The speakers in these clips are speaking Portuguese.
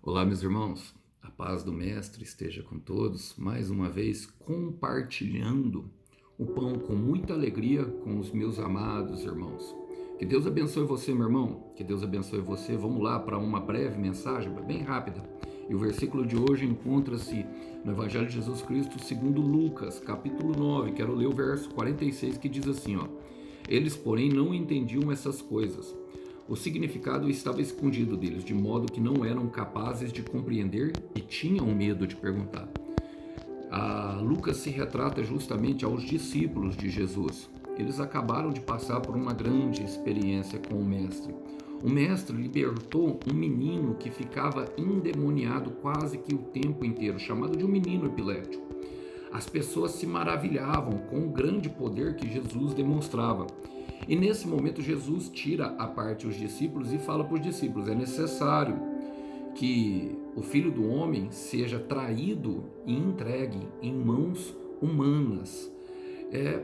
Olá, meus irmãos, a paz do Mestre esteja com todos, mais uma vez compartilhando o pão com muita alegria com os meus amados irmãos. Que Deus abençoe você, meu irmão, que Deus abençoe você. Vamos lá para uma breve mensagem, bem rápida. E o versículo de hoje encontra-se no Evangelho de Jesus Cristo segundo Lucas, capítulo 9. Quero ler o verso 46 que diz assim, ó: Eles, porém, não entendiam essas coisas. O significado estava escondido deles, de modo que não eram capazes de compreender e tinham medo de perguntar. Lucas se retrata justamente aos discípulos de Jesus. Eles acabaram de passar por uma grande experiência com o Mestre. O Mestre libertou um menino que ficava endemoniado quase que o tempo inteiro, chamado de um menino epiléptico. As pessoas se maravilhavam com o grande poder que Jesus demonstrava. E nesse momento Jesus tira à parte os discípulos e fala para os discípulos: é necessário que o Filho do Homem seja traído e entregue em mãos humanas.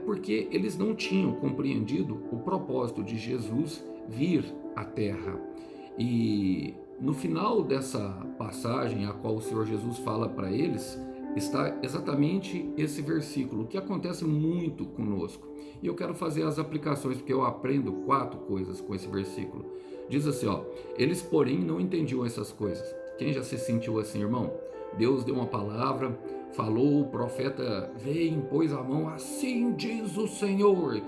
Porque eles não tinham compreendido o propósito de Jesus vir à Terra. E no final dessa passagem, a qual o Senhor Jesus fala para eles, está exatamente esse versículo, que acontece muito conosco. E eu quero fazer as aplicações, porque eu aprendo 4 coisas com esse versículo. Diz assim, ó: eles, porém, não entendiam essas coisas. Quem já se sentiu assim, irmão? Deus deu uma palavra, falou, o profeta veio, impôs a mão, assim diz o Senhor.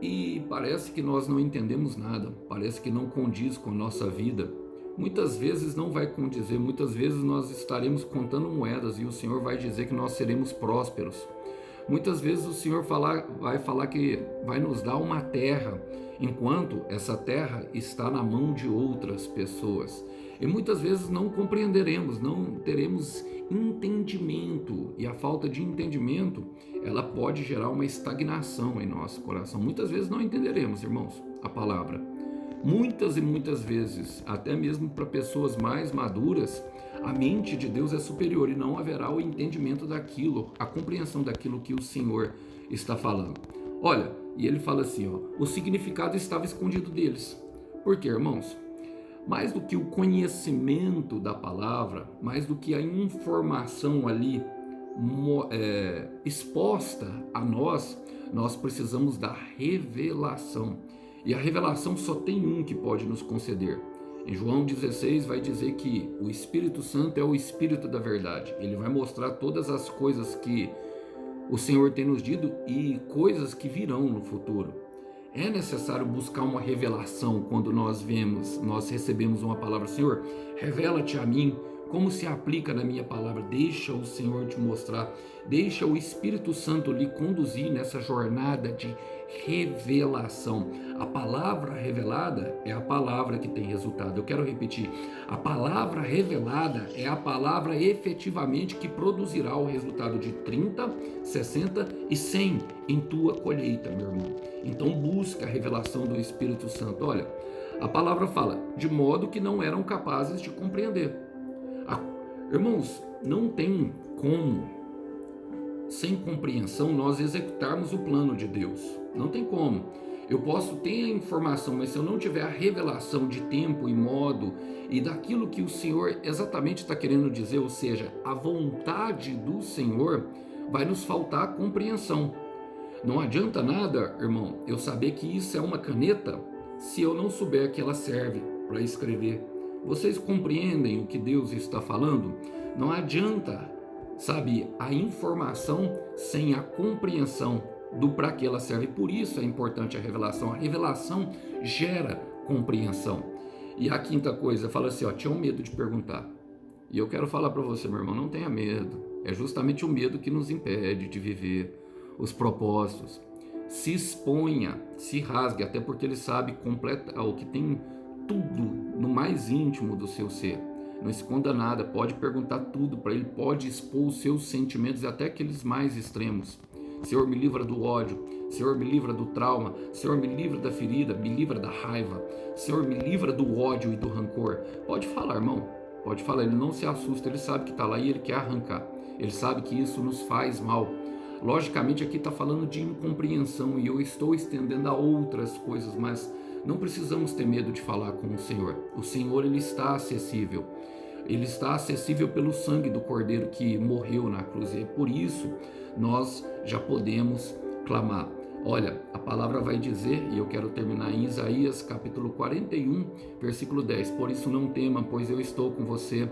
E parece que nós não entendemos nada, parece que não condiz com a nossa vida. Muitas vezes não vai condizer, muitas vezes nós estaremos contando moedas e o Senhor vai dizer que nós seremos prósperos. Muitas vezes o Senhor vai falar que vai nos dar uma terra, enquanto essa terra está na mão de outras pessoas. E muitas vezes não compreenderemos, não teremos entendimento. E a falta de entendimento, ela pode gerar uma estagnação em nosso coração. Muitas vezes não entenderemos, irmãos, a palavra. Muitas e muitas vezes, até mesmo para pessoas mais maduras, a mente de Deus é superior e não haverá o entendimento daquilo, a compreensão daquilo que o Senhor está falando. Olha, e ele fala assim, ó: o significado estava escondido deles. Por quê, irmãos? Mais do que o conhecimento da palavra, mais do que a informação ali exposta a nós precisamos da revelação. E a revelação só tem um que pode nos conceder. Em João 16 vai dizer que o Espírito Santo é o Espírito da verdade. Ele vai mostrar todas as coisas que o Senhor tem nos dito e coisas que virão no futuro. É necessário buscar uma revelação quando nós recebemos uma palavra: Senhor, revela-te a mim, como se aplica na minha palavra. Deixa o Senhor te mostrar, deixa o Espírito Santo lhe conduzir nessa jornada de revelação. A palavra revelada é a palavra que tem resultado. Eu quero repetir: a palavra revelada é a palavra efetivamente que produzirá o resultado de 30, 60 e 100 em tua colheita, meu irmão. Então busca a revelação do Espírito Santo. Olha, a palavra fala: de modo que não eram capazes de compreender. Irmãos, não tem como, sem compreensão, nós executarmos o plano de Deus. Não tem como. Eu posso ter a informação, mas se eu não tiver a revelação de tempo e modo e daquilo que o Senhor exatamente está querendo dizer, ou seja, a vontade do Senhor, vai nos faltar a compreensão. Não adianta nada, irmão, eu saber que isso é uma caneta se eu não souber que ela serve para escrever. Vocês compreendem o que Deus está falando? Não adianta, sabe, a informação sem a compreensão do para que ela serve. Por isso é importante a revelação. A revelação gera compreensão. E a quinta coisa, fala assim, ó: tinham medo de perguntar. E eu quero falar para você, meu irmão, não tenha medo. É justamente o medo que nos impede de viver os propósitos. Se exponha, se rasgue, até porque ele sabe o que tem tudo no mais íntimo do seu ser. Não esconda nada, pode perguntar tudo para ele, pode expor os seus sentimentos, até aqueles mais extremos. Senhor, me livra do ódio. Senhor, me livra do trauma. Senhor, me livra da ferida, me livra da raiva. Senhor, me livra do ódio e do rancor. Pode falar, irmão, pode falar. Ele não se assusta, ele sabe que está lá e ele quer arrancar. Ele sabe que isso nos faz mal. Logicamente aqui está falando de incompreensão e eu estou estendendo a outras coisas, mas não precisamos ter medo de falar com o Senhor. O Senhor, ele está acessível. ele está acessível pelo sangue do Cordeiro que morreu na cruz, e por isso nós já podemos clamar. Olha, a palavra vai dizer, e eu quero terminar em Isaías capítulo 41, versículo 10, por isso não tema, pois eu estou com você,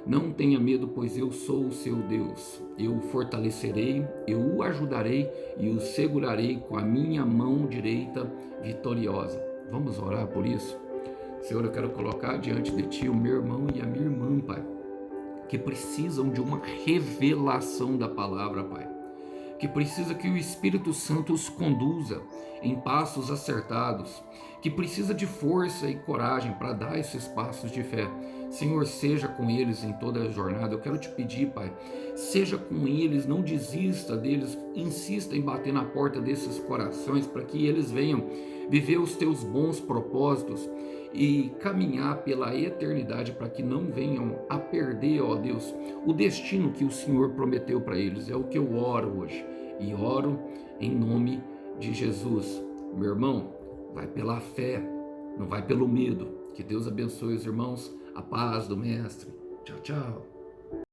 não tenha medo, pois eu sou o seu Deus, eu o fortalecerei, eu o ajudarei e o segurarei com a minha mão direita vitoriosa. Vamos orar por isso? Senhor, eu quero colocar diante de Ti o meu irmão e a minha irmã, Pai, que precisam de uma revelação da palavra, Pai, que precisa que o Espírito Santo os conduza em passos acertados, que precisa de força e coragem para dar esses passos de fé. Senhor, seja com eles em toda a jornada. Eu quero te pedir, Pai, seja com eles, não desista deles, insista em bater na porta desses corações para que eles venham viver os teus bons propósitos e caminhar pela eternidade para que não venham a perder, ó Deus, o destino que o Senhor prometeu para eles. É o que eu oro hoje e oro em nome de Jesus. Meu irmão, vai pela fé, não vai pelo medo. Que Deus abençoe os irmãos, a paz do Mestre. Tchau, tchau.